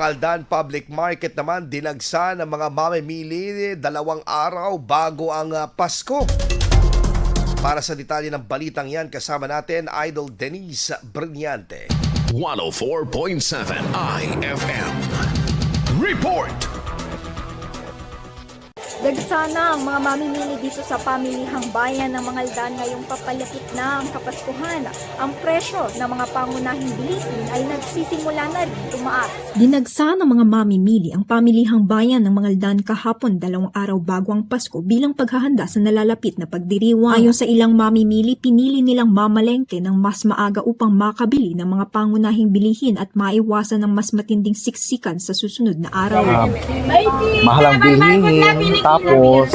Aldan Public Market naman dinagsa ng mga mamimili 2 araw bago ang Pasko. Para sa detalye ng balitang yan, kasama natin Idol Denise Brillante. 104.7 IFM Report. Dagsana ang mga mamimili dito sa pamilihang bayan ng mga Aldan ngayong papalapit na ang Kapaskuhan. Ang presyo ng mga pangunahing bilihin ay nagsisimula na rin tumaas. Dinagsa ng mga mamimili ang pamilihang bayan ng mga Aldan kahapon 2 araw bago ang Pasko bilang paghahanda sa nalalapit na pagdiriwang. Ayon sa ilang mamimili, pinili nilang mamalengke ng mas maaga upang makabili ng mga pangunahing bilihin at maiwasan ng mas matinding siksikan sa susunod na araw. Mahalang bilihin, tapos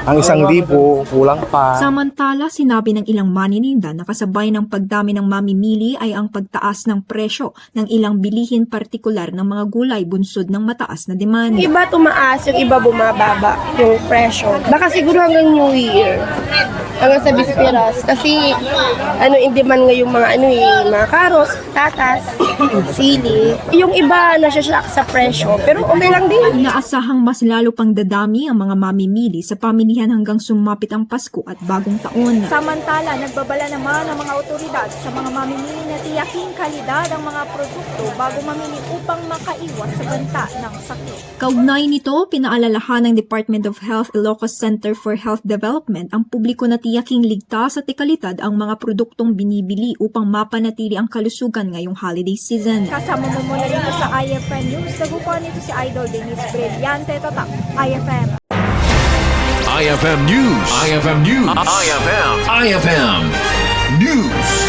ang 1,000 kulang pa. Samantala, sinabi ng ilang manininda na kasabay ng pagdami ng mamimili ay ang pagtaas ng presyo ng ilang bilihin partikular ng mga gulay bunsod ng mataas na demand. Yung iba tumaas, yung iba bumababa yung presyo. Baka siguro hanggang New Year, hanggang sa Bisperas. Kasi in demand ngayong mga mga karos, tatas, sili. Yung iba nasashock sa presyo, pero okay lang din. Inaasahang mas lalo pang dadami ang mga mamimili sa pamilihan hanggang sumapit ang Pasko at Bagong Taon. Samantala, nagbabala naman ang mga otoridad sa mga mamimili na tiyaking kalidad ang mga produkto bago mamili upang makaiwas sa banta ng sakit. Kaugnay nito, pinaalalahan ng Department of Health Ilocos Center for Health Development ang publiko na tiyaking ligtas at ikalidad ang mga produktong binibili upang mapanatili ang kalusugan ngayong holiday season. Kasama mo muna dito sa IFM News. Nagupuan nito si Idol Denise Brillante, Tatak, IFM. IFM News. IFM News. IFM News.